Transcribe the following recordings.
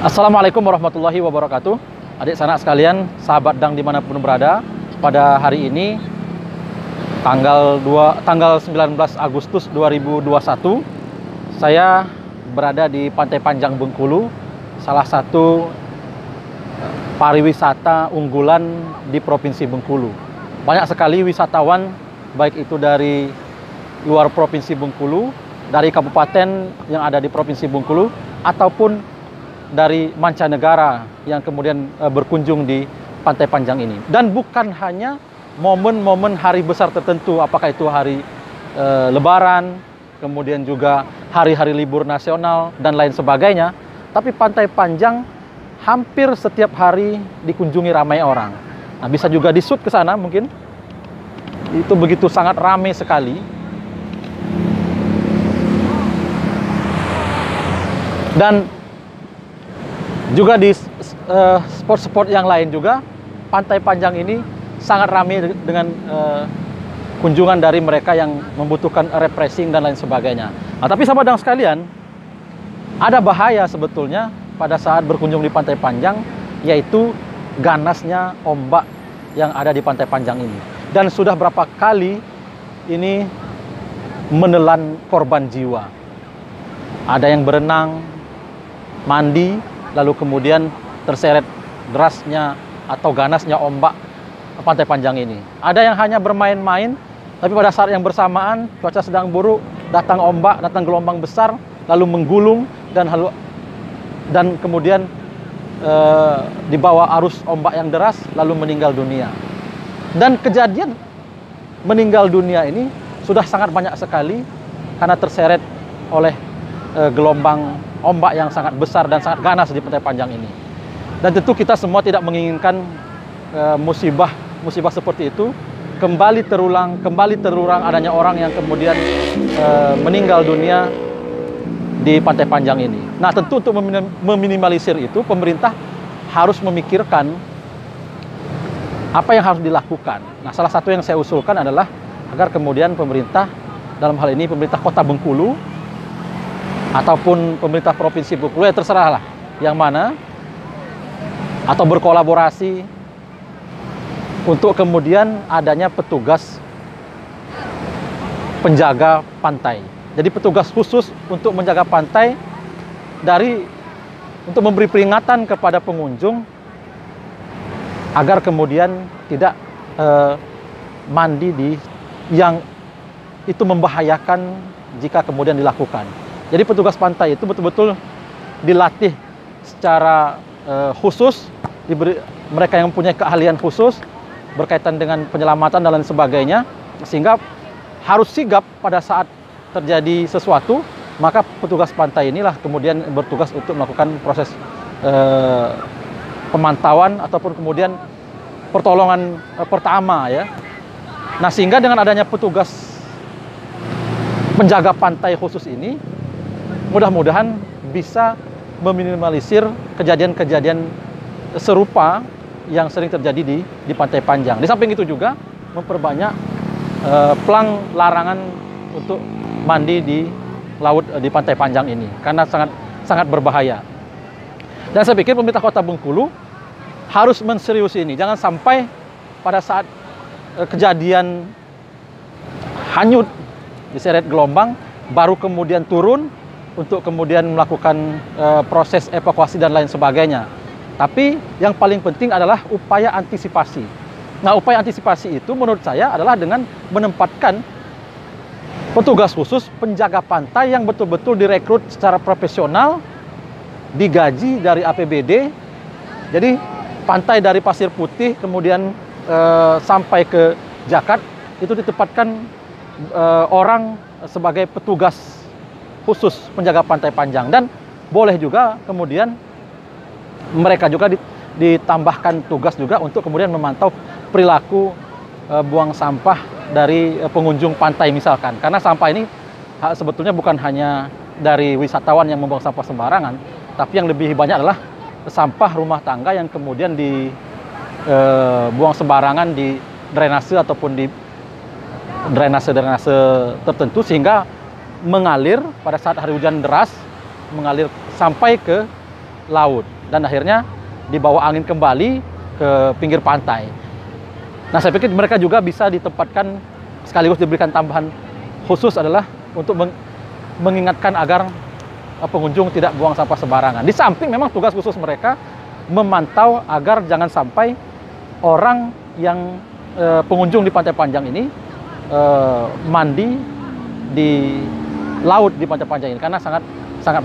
Assalamualaikum warahmatullahi wabarakatuh. Adik sanak sekalian, sahabat dang dimanapun berada, pada hari ini tanggal 19 Agustus 2021 saya berada di Pantai Panjang Bengkulu, salah satu pariwisata unggulan di Provinsi Bengkulu. Banyak sekali wisatawan, baik itu dari luar Provinsi Bengkulu, dari kabupaten yang ada di Provinsi Bengkulu, ataupun dari mancanegara yang kemudian berkunjung di Pantai Panjang ini. Dan bukan hanya momen-momen hari besar tertentu, apakah itu hari Lebaran, kemudian juga hari-hari libur nasional, dan lain sebagainya. Tapi Pantai Panjang hampir setiap hari dikunjungi ramai orang. Nah, bisa juga di-shoot ke sana mungkin. Itu begitu sangat ramai sekali. Dan juga di spot-spot yang lain juga, Pantai Panjang ini sangat ramai dengan kunjungan dari mereka yang membutuhkan refreshing dan lain sebagainya. Nah, tapi sahabat dang sekalian, ada bahaya sebetulnya pada saat berkunjung di Pantai Panjang, yaitu ganasnya ombak yang ada di Pantai Panjang ini. Dan sudah berapa kali ini menelan korban jiwa. Ada yang berenang, mandi, lalu kemudian terseret derasnya atau ganasnya ombak Pantai Panjang ini. Ada yang hanya bermain-main, tapi pada saat yang bersamaan cuaca sedang buruk, datang ombak, datang gelombang besar, lalu menggulung dan kemudian dibawa arus ombak yang deras, lalu meninggal dunia. Dan kejadian meninggal dunia ini sudah sangat banyak sekali karena terseret oleh gelombang ombak yang sangat besar dan sangat ganas di Pantai Panjang ini. Dan tentu kita semua tidak menginginkan musibah seperti itu kembali terulang adanya orang yang kemudian meninggal dunia di Pantai Panjang ini. Nah, tentu untuk meminimalisir itu, pemerintah harus memikirkan apa yang harus dilakukan. Nah, salah satu yang saya usulkan adalah agar kemudian pemerintah, dalam hal ini pemerintah Kota Bengkulu ataupun pemerintah Provinsi Bengkulu, ya terserahlah yang mana, atau berkolaborasi untuk kemudian adanya petugas penjaga pantai. Jadi petugas khusus untuk menjaga pantai untuk memberi peringatan kepada pengunjung agar kemudian tidak mandi yang itu membahayakan jika kemudian dilakukan. Jadi petugas pantai itu betul-betul dilatih secara khusus, mereka yang mempunyai keahlian khusus berkaitan dengan penyelamatan dan lain sebagainya, sehingga harus sigap pada saat terjadi sesuatu, maka petugas pantai inilah kemudian bertugas untuk melakukan proses pemantauan ataupun kemudian pertolongan pertama, ya. Nah, sehingga dengan adanya petugas penjaga pantai khusus ini, mudah-mudahan bisa meminimalisir kejadian-kejadian serupa yang sering terjadi di Pantai Panjang. Di samping itu juga memperbanyak plang larangan untuk mandi di laut di Pantai Panjang ini, karena sangat berbahaya. Dan saya pikir pemerintah Kota Bengkulu harus menseriusi ini. Jangan sampai pada saat kejadian hanyut diseret gelombang baru kemudian turun untuk kemudian melakukan proses evakuasi dan lain sebagainya. Tapi yang paling penting adalah upaya antisipasi. Nah, upaya antisipasi itu menurut saya adalah dengan menempatkan petugas khusus penjaga pantai yang betul-betul direkrut secara profesional, digaji dari APBD. Jadi pantai dari Pasir Putih kemudian sampai ke Jakat itu ditempatkan orang sebagai petugas khusus penjaga Pantai Panjang. Dan boleh juga kemudian mereka juga ditambahkan tugas juga untuk kemudian memantau perilaku buang sampah dari pengunjung pantai misalkan. Karena sampah ini sebetulnya bukan hanya dari wisatawan yang membuang sampah sembarangan, tapi yang lebih banyak adalah sampah rumah tangga yang kemudian dibuang sembarangan di drainase ataupun di drainase-drainase tertentu, sehingga mengalir pada saat hari hujan deras, mengalir sampai ke laut dan akhirnya dibawa angin kembali ke pinggir pantai. Nah, saya pikir mereka juga bisa ditempatkan sekaligus diberikan tambahan khusus adalah untuk mengingatkan agar pengunjung tidak buang sampah sembarangan. Di samping memang tugas khusus mereka memantau agar jangan sampai orang yang pengunjung di Pantai Panjang ini mandi di laut di Pantai Panjang ini karena sangat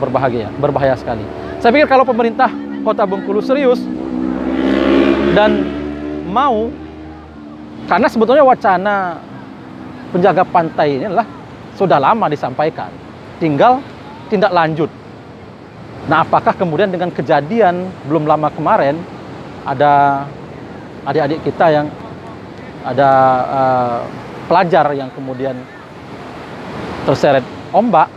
berbahaya sekali. Saya pikir kalau pemerintah Kota Bengkulu serius dan mau, karena sebetulnya wacana penjaga pantai ini adalah sudah lama disampaikan, tinggal tindak lanjut. Nah, apakah kemudian dengan kejadian belum lama kemarin ada adik-adik kita yang ada pelajar yang kemudian terseret ombak.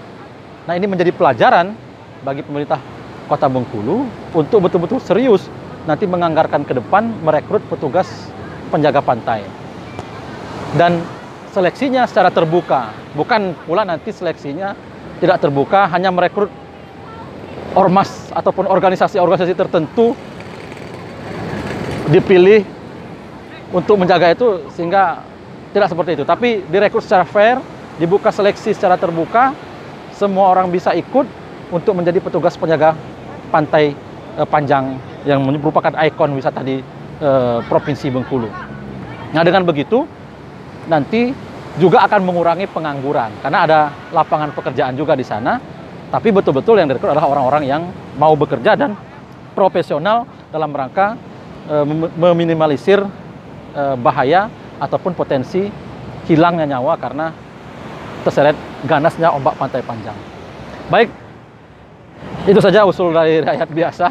Nah, ini menjadi pelajaran bagi pemerintah Kota Bengkulu untuk betul-betul serius nanti menganggarkan ke depan merekrut petugas penjaga pantai. Dan seleksinya secara terbuka, bukan pula nanti seleksinya tidak terbuka, hanya merekrut ormas ataupun organisasi-organisasi tertentu dipilih untuk menjaga itu, sehingga tidak seperti itu. Tapi direkrut secara fair, dibuka seleksi secara terbuka, semua orang bisa ikut untuk menjadi petugas penjaga Pantai Panjang yang merupakan ikon wisata di Provinsi Bengkulu. Nah, dengan begitu nanti juga akan mengurangi pengangguran karena ada lapangan pekerjaan juga di sana. Tapi betul-betul yang direkrut adalah orang-orang yang mau bekerja dan profesional dalam rangka meminimalisir bahaya ataupun potensi hilangnya nyawa karena terseret ganasnya ombak Pantai Panjang. Baik, itu saja usul dari rakyat biasa.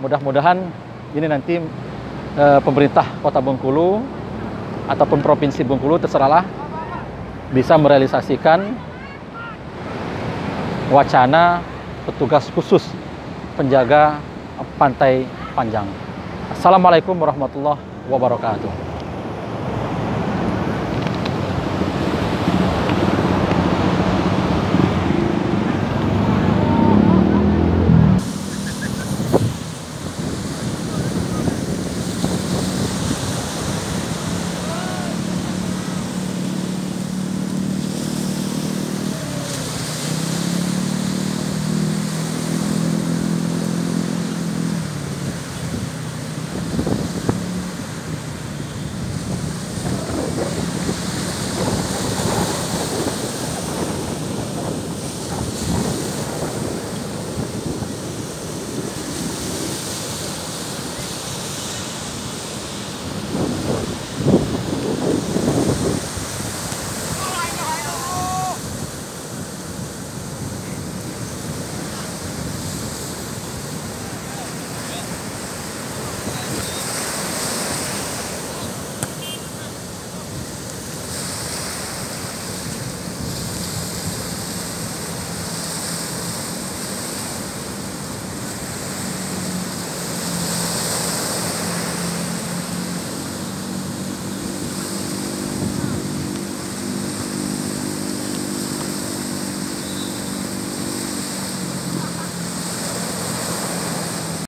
Mudah-mudahan ini nanti pemerintah Kota Bengkulu ataupun Provinsi Bengkulu, terserahlah, bisa merealisasikan wacana petugas khusus penjaga Pantai Panjang. Assalamualaikum warahmatullahi wabarakatuh.